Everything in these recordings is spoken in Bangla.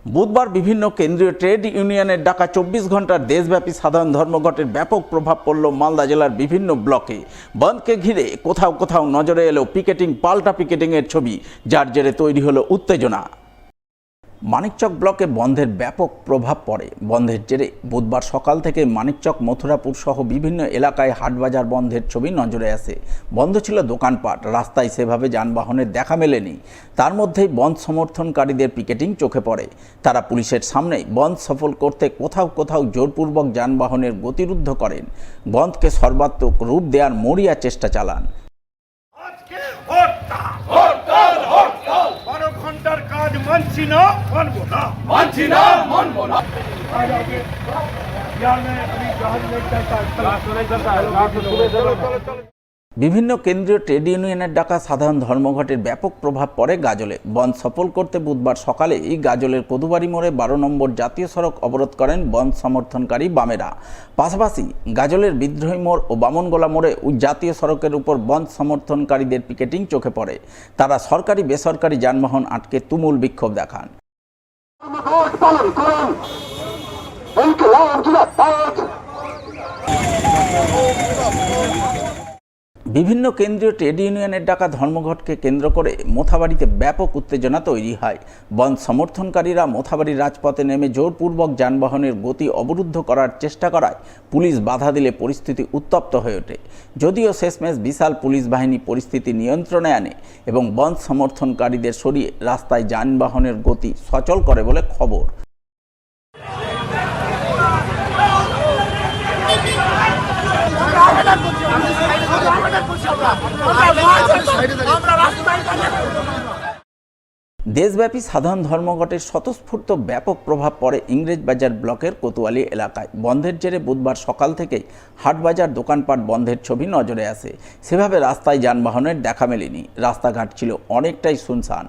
বুধবার বিভিন্ন কেন্দ্রীয় ট্রেড ইউনিয়নের ডাকা 24 ঘন্টার দেশব্যাপী সাধারণ ধর্মঘটের ব্যাপক প্রভাব পড়ল মালদা জেলার বিভিন্ন ব্লকে। বন্ধকে ঘিরে কোথাও কোথাও নজরে এলো পিকেটিং, পাল্টা পিকেটিংয়ের ছবি, যার জেরে তৈরি হলো উত্তেজনা। মানিকচক ব্লকে বন্ধের ব্যাপক প্রভাব পড়ে। বন্ধের জেরে বুধবার সকাল থেকে মানিকচক, মথুরাপুর সহ বিভিন্ন এলাকায় হাটবাজার বন্ধের ছবি নজরে আসে। বন্ধ ছিল দোকানপাট, রাস্তায় সেভাবে যানবাহনের দেখা মেলেনি। তার মধ্যেই বন্ধ সমর্থনকারীদের পিকেটিং চোখে পড়ে। তারা পুলিশের সামনেই বন্ধ সফল করতে কোথাও কোথাও জোরপূর্বক যানবাহনের গতিরুদ্ধ করেন। বন্ধকে সর্বাত্মক রূপ দেওয়ার মরিয়া চেষ্টা চালান। বিভিন্ন কেন্দ্রীয় ট্রেড ইউনিয়নের ডাকা সাধারণ ধর্মঘটের ব্যাপক প্রভাব পড়ে গাজলে। বন্ধ সফল করতে বুধবার সকালে এই গাজলের কদুবাড়ি মোড়ে 12 নম্বর জাতীয় সড়ক অবরোধ করেন বন্ধ সমর্থনকারী বামেরা। পাশাপাশি গাজলের বিদ্রোহী মোড় ও বামনগোলা মোড়ে ওই জাতীয় সড়কের উপর বন্ধ সমর্থনকারীদের পিকেটিং চোখে পড়ে। তারা সরকারি বেসরকারি যানবাহন আটকে তুমুল বিক্ষোভ দেখান। বিভিন্ন কেন্দ্রীয় ট্রেড ইউনিয়নের ডাকা ধর্মঘটকে কেন্দ্র করে মোথাবাড়িতে ব্যাপক উত্তেজনা তৈরি হয়। বন্ধ সমর্থনকারীরা মোথাবাড়ির রাজপথে নেমে জোরপূর্বক যানবাহনের গতি অবরুদ্ধ করার চেষ্টা করায় পুলিশ বাধা দিলে পরিস্থিতি উত্তপ্ত হয়ে ওঠে। যদিও শেষমেশ বিশাল পুলিশ বাহিনী পরিস্থিতি নিয়ন্ত্রণে আনে এবং বন্ধ সমর্থনকারীদের সরিয়ে রাস্তায় যানবাহনের গতি সচল করে বলে খবর। দেশব্যাপী সাধারণ ধর্মঘটের স্বতঃস্ফূর্ত ব্যাপক প্রভাব পড়ে ইংরেজবাজার ব্লকের কোতোয়ালি এলাকায়। বন্ধের জেরে বুধবার সকাল থেকেই হাটবাজার, দোকানপাট বন্ধের ছবি নজরে আসে। সেভাবে রাস্তায় যানবাহনের দেখা মেলেনি। রাস্তাঘাট ছিল অনেকটাই শুনশান।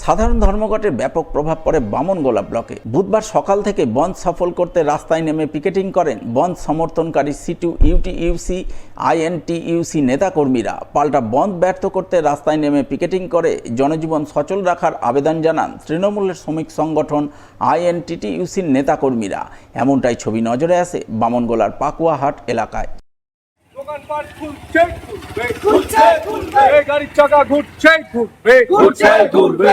সাধারণ ধর্মঘটের ব্যাপক প্রভাব পড়ে বামনগোলা ব্লকে। বুধবার সকাল থেকে বন্ধ সফল করতে রাস্তায় নেমে পিকেটিং করেন বন্ধ সমর্থনকারী সিটু, ইউটিইউসি, আইএনটিইউসি নেতাকর্মীরা। পাল্টা বন্ধ ব্যর্থ করতে রাস্তায় নেমে পিকেটিং করে জনজীবন সচল রাখার আবেদন জানান তৃণমূলের শ্রমিক সংগঠন আইএনটিটিইউসির নেতাকর্মীরা। এমনটাই ছবি নজরে আসে বামনগোলার পাকুয়াহাট এলাকায়। গাড়ির চাকা ঘুরছে ঘুরবে।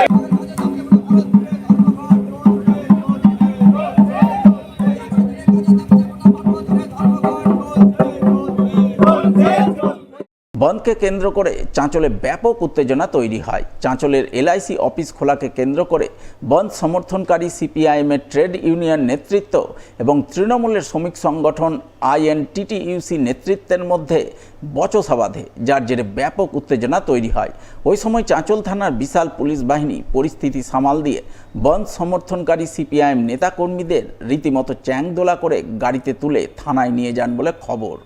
বন্ধকে কেন্দ্র করে চাঁচলে ব্যাপক উত্তেজনা তৈরি হয়। চাঁচলের এলআইসি অফিস খোলাকে কেন্দ্র করে বন্ধ সমর্থনকারী সিপিআইএমের ট্রেড ইউনিয়ন নেতৃত্ব এবং তৃণমূলের শ্রমিক সংগঠন আইএনটিটিইউসি নেতৃত্বের মধ্যে বচসা বাধে, যার জেরে ব্যাপক উত্তেজনা তৈরি হয়। ওই সময় চাঁচল থানার বিশাল পুলিশ বাহিনী পরিস্থিতি সামাল দিয়ে বন্ধ সমর্থনকারী সিপিআইএম নেতাকর্মীদের রীতিমতো চ্যাংদোলা করে গাড়িতে তুলে থানায় নিয়ে যান বলে খবর।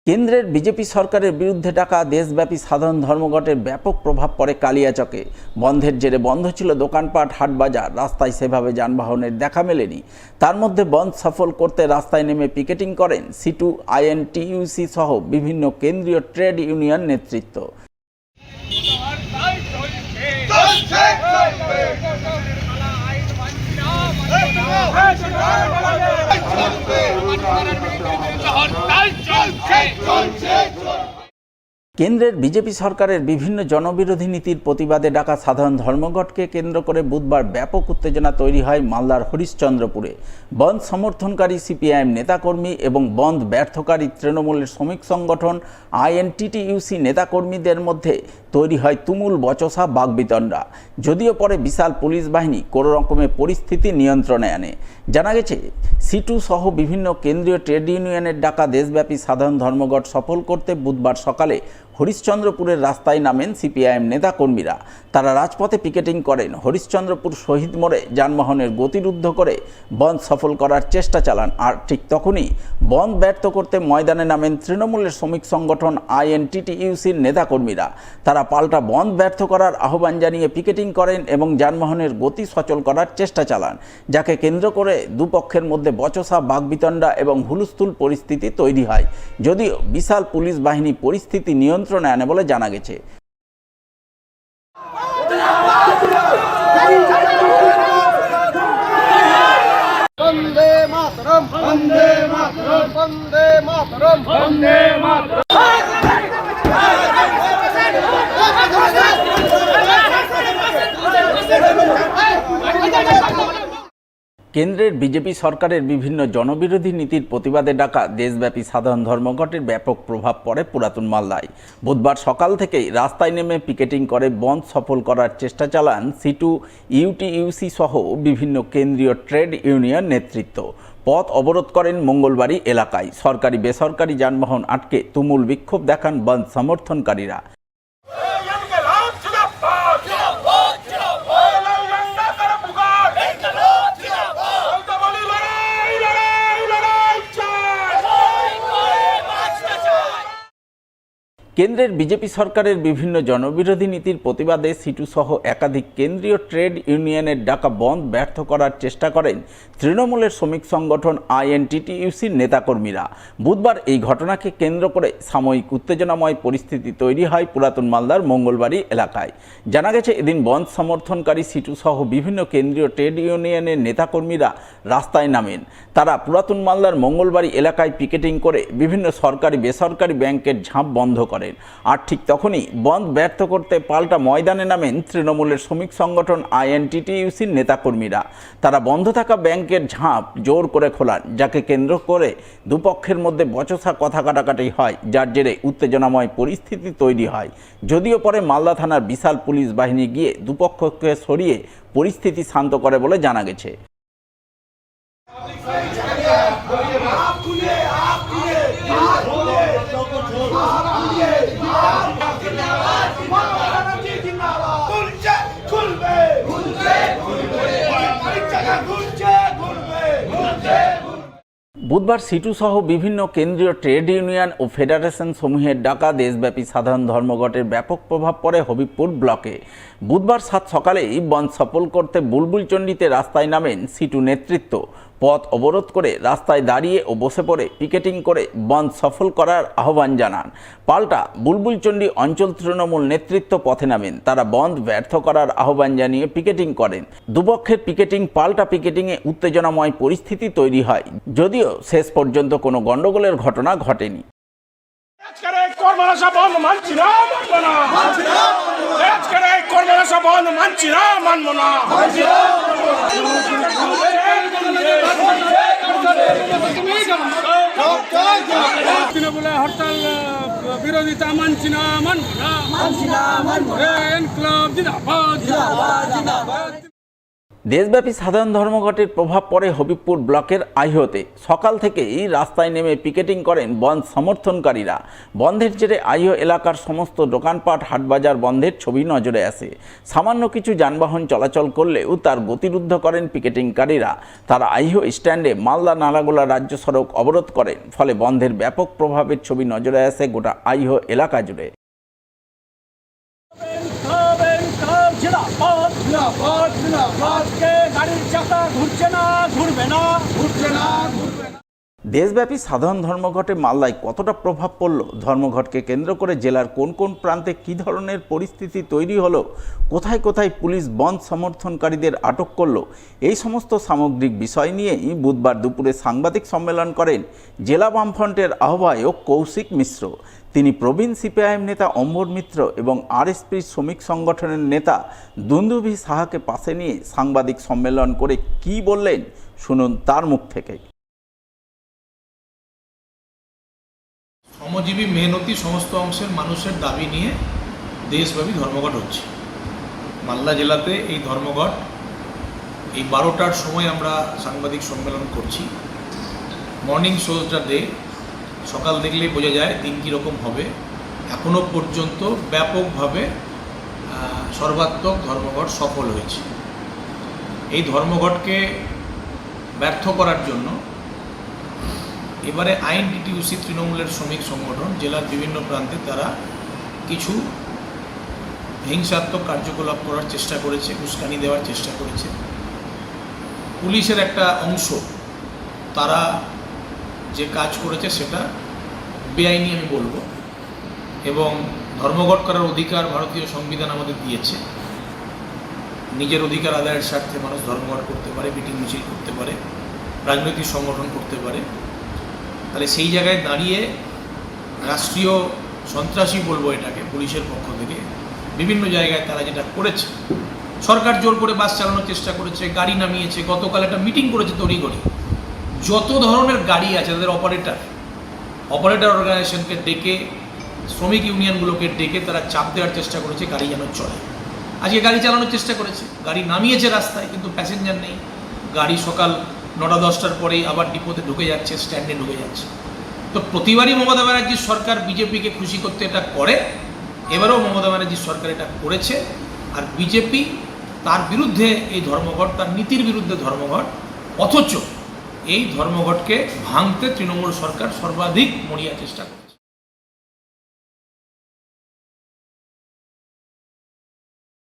কেন্দ্রের বিজেপি সরকারের বিরুদ্ধে ডাকা দেশব্যাপী সাধারণ ধর্মঘটের ব্যাপক প্রভাব পড়ে কালিয়াচকে। বন্ধের জেরে বন্ধ ছিল দোকানপাট, হাটবাজার, রাস্তায় সেভাবে যানবাহনের দেখা মেলেনি। তার মধ্যে বন্ধ সফল করতে রাস্তায় নেমে পিকেটিং করেন সিটু, আইএনটিইউসি সহ বিভিন্ন কেন্দ্রীয় ট্রেড ইউনিয়ন নেতৃত্ব। কেন্দ্রের বিজেপি সরকারের বিভিন্ন জনবিরোধী নীতির প্রতিবাদে ডাকা সাধারণ ধর্মঘটকে কেন্দ্র করে বুধবার ব্যাপক উত্তেজনা তৈরি হয় মালদার হরিশ্চন্দ্রপুরে। বন্ধ সমর্থনকারী সিপিআইএম নেতাকর্মী এবং বন্ধ ব্যর্থকারী তৃণমূলের শ্রমিক সংগঠন আইএনটিটিইউসি নেতাকর্মীদের মধ্যে তৈরি হয় তুমুল বচসা, বাগবিতণ্ডা। যদিও পরে বিশাল পুলিশ বাহিনী কোনো রকমের পরিস্থিতি নিয়ন্ত্রণে আনে। জানা গেছে, সিটু সহ বিভিন্ন কেন্দ্রীয় ট্রেড ইউনিয়নের ডাকা দেশব্যাপী সাধারণ ধর্মঘট সফল করতে বুধবার সকালে হরিশ্চন্দ্রপুরের রাস্তায় নামেন সিপিআইএম নেতাকর্মীরা। তারা রাজপথে পিকেটিং করেন। হরিশ্চন্দ্রপুর শহীদ মোড়ে যানবাহনের গতিরুদ্ধ করে বন্ধ সফল করার চেষ্টা চালান। আর ঠিক তখনই বন্ধ ব্যর্থ করতে ময়দানে নামেন তৃণমূলের শ্রমিক সংগঠন আইএনটিটিইউসির নেতাকর্মীরা। তারা পাল্টা বন্ধ ব্যর্থ করার আহ্বান জানিয়ে পিকেটিং করেন এবং যানবাহনের গতি সচল করার চেষ্টা চালান, যাকে কেন্দ্র করে দুপক্ষের মধ্যে বচসা, বাগবিতণ্ডা এবং হুলস্থুল পরিস্থিতি তৈরি হয়। যদিও বিশাল পুলিশ বাহিনী পরিস্থিতি নিয়ন্ত্রণে আনে বলে জানা গেছে। বন্দে মাতরম, বন্দে মাতরম, বন্দে মাতরম, বন্দে মাতরম। কেন্দ্রের বিজেপি সরকারের বিভিন্ন জনবিরোধী নীতির প্রতিবাদে ডাকা দেশব্যাপী সাধারণ ধর্মঘটের ব্যাপক প্রভাব পড়ে পুরাতন মালদায়। বুধবার সকাল থেকেই রাস্তায় নেমে পিকেটিং করে বন্ধ সফল করার চেষ্টা চালান সিটু, ইউটিইউসি সহ বিভিন্ন কেন্দ্রীয় ট্রেড ইউনিয়ন নেতৃত্ব। পথ অবরোধ করেন মঙ্গলবাড়ি এলাকায়। সরকারি বেসরকারি যানবাহন আটকে তুমুল বিক্ষোভ দেখান বন্ধ সমর্থনকারীরা। কেন্দ্রের বিজেপি সরকারের বিভিন্ন জনবিরোধী নীতির প্রতিবাদে সিটু সহ একাধিক কেন্দ্রীয় ট্রেড ইউনিয়নের ডাকা বন্ধ ব্যর্থ করার চেষ্টা করেন তৃণমূলের শ্রমিক সংগঠন আইএনটিটিইউসির নেতাকর্মীরা। বুধবার এই ঘটনাকে কেন্দ্র করে সাময়িক উত্তেজনাময় পরিস্থিতি তৈরি হয় পুরাতন মালদার মঙ্গলবাড়ি এলাকায়। জানা গেছে, এদিন বন্ধ সমর্থনকারী সিটু সহ বিভিন্ন কেন্দ্রীয় ট্রেড ইউনিয়নের নেতাকর্মীরা রাস্তায় নামেন। তারা পুরাতন মালদার মঙ্গলবাড়ি এলাকায় পিকেটিং করে বিভিন্ন সরকারি বেসরকারি ব্যাংকের ঝাঁপ বন্ধ করেন। আর ঠিক তখনই বন্ধ ব্যর্থ করতে পাল্টা ময়দানে নামেন তৃণমূলের শ্রমিক সংগঠন আইএনটিটিইউসির নেতাকর্মীরা। তারা বন্ধ থাকা ব্যাংকের ঝাঁপ জোর করে খোলান, যাকে কেন্দ্র করে দুপক্ষের মধ্যে বচসা কথা কাটাকাটি হয়, যার জেরে উত্তেজনাময় পরিস্থিতি তৈরি হয়। যদিও পরে মালদা থানার বিশাল পুলিশ বাহিনী গিয়ে দুপক্ষকে সরিয়ে পরিস্থিতি শান্ত করে বলে জানা গেছে। বুধবার সিটু সহ বিভিন্ন কেন্দ্রীয় ট্রেড ইউনিয়ন ও ফেডারেশন সমূহের ডাকা দেশব্যাপী সাধারণ ধর্মঘটের ব্যাপক প্রভাব পড়ে হবিবপুর ব্লকে। বুধবার সকালেই বন্ধ সফল করতে বুলবুলচণ্ডীতে রাস্তায় নামেন সিটু নেতৃত্ব। পথ অবরোধ করে রাস্তায় দাঁড়িয়ে ও বসে পড়ে পিকেটিং করে বন্ধ সফল করার আহ্বান জানান। পাল্টা বুলবুলচণ্ডী অঞ্চল তৃণমূল নেতৃত্ব পথে নামেন। তারা বন্ধ ব্যর্থ করার আহ্বান জানিয়ে পিকেটিং করেন। দুপক্ষের পিকেটিং পাল্টা পিকেটিংয়ে উত্তেজনাময় পরিস্থিতি তৈরি হয়, যদিও শেষ পর্যন্ত কোনো গণ্ডগোলের ঘটনা ঘটেনি। তৃণমূলের হরতাল বিরোধিতা মানছি না, মানবো না। ইনকলাব জিন্দাবাদ, জিন্দাবাদ। দেশব্যাপী সাধারণ ধর্মঘটের প্রভাব পড়ে হবিবপুর ব্লকের আইহতে। সকাল থেকেই রাস্তায় নেমে পিকেটিং করেন বন্ধ সমর্থনকারীরা। বন্ধের জেরে আইহ এলাকার সমস্ত দোকানপাট, হাটবাজার বন্ধের ছবি নজরে আসে। সামান্য কিছু যানবাহন চলাচল করলেও তার গতিরুদ্ধ করেন পিকেটিংকারীরা। তারা আইহ স্ট্যান্ডে মালদা নালাগোলা রাজ্য সড়ক অবরোধ করেন। ফলে বন্ধের ব্যাপক প্রভাবের ছবি নজরে আসে গোটা আইহ এলাকা জুড়ে। দেশব্যাপী সাধারণ ধর্মঘটে মালদায় কতটা প্রভাব পড়ল, ধর্মঘটকে কেন্দ্র করে জেলার কোন কোন প্রান্তে কী ধরনের পরিস্থিতি তৈরি হলো, কোথায় কোথায় পুলিশ বন্ধ সমর্থনকারীদের আটক করলো, এই সমস্ত সামগ্রিক বিষয় নিয়েই বুধবার দুপুরে সাংবাদিক সম্মেলন করেন জেলা বামফ্রন্টের আহ্বায়ক কৌশিক মিশ্র। তিনি প্রবীণ সিপিআইএম নেতা অম্বর মিত্র এবং আরএসপি শ্রমিক সংগঠনের নেতা দুন্দুভি সাহাকে পাশে নিয়ে সাংবাদিক সম্মেলন করে কি বললেন, শুনুন তার মুখ থেকে। শ্রমজীবী মেহনতি সমস্ত অংশের মানুষের দাবি নিয়ে দেশব্যাপী ধর্মঘট হচ্ছে। মালদা জেলাতে এই ধর্মঘট এই 12টার সময় আমরা সাংবাদিক সম্মেলন করছি। মর্নিং শোজটা ডে, সকাল দেখলেই বোঝা যায় দিন কীরকম হবে। এখনো পর্যন্ত ব্যাপকভাবে সর্বাত্মক ধর্মঘট সফল হয়েছে। এই ধর্মঘটকে ব্যর্থ করার জন্য এবারে আইএনটিটিইউসি তৃণমূলের শ্রমিক সংগঠন জেলার বিভিন্ন প্রান্তে তারা কিছু হিংসাত্মক কার্যকলাপ করার চেষ্টা করেছে, উস্কানি দেওয়ার চেষ্টা করেছে। পুলিশের একটা অংশ তারা যে কাজ করেছে সেটা বেআইনি আমি বলবো, এবং ধর্মঘট করার অধিকার ভারতীয় সংবিধান আমাদের দিয়েছে। নিজের অধিকার আদায়ের স্বার্থে মানুষ ধর্মঘট করতে পারে, মিটিং মিছিল করতে পারে, রাজনৈতিক সংগঠন করতে পারে। তাহলে সেই জায়গায় দাঁড়িয়ে রাষ্ট্রীয় সন্ত্রাসী বলবো এটাকে, পুলিশের পক্ষ থেকে বিভিন্ন জায়গায় তারা যেটা করেছে, সরকার জোর করে বাস চালানোর চেষ্টা করেছে, গাড়ি নামিয়েছে, গতকাল একটা মিটিং করেছে তড়িঘড়ি। যত ধরনের গাড়ি আছে তাদের অপারেটর অর্গানাইজেশনকে ডেকে, শ্রমিক ইউনিয়নগুলোকে ডেকে তারা চাপ দেওয়ার চেষ্টা করেছে গাড়ি যেন চলে। আজকে গাড়ি চালানোর চেষ্টা করেছে, গাড়ি নামিয়েছে রাস্তায়, কিন্তু প্যাসেঞ্জার নেই। গাড়ি সকাল 9টা-10টার পরেই আবার ডিপোতে ঢুকে যাচ্ছে, স্ট্যান্ডে ঢুকে যাচ্ছে। তো প্রতিবারই মমতা ব্যানার্জির সরকার বিজেপিকে খুশি করতে এটা করে, এবারেও মমতা ব্যানার্জির সরকার এটা করেছে। আর বিজেপি তার বিরুদ্ধে এই ধর্মঘট, তার নীতির বিরুদ্ধে ধর্মঘট, অথচ এই ধর্মঘটকে ভাঙতে তৃণমূল সরকার সর্বাধিক মরিয়া চেষ্টা করেছে।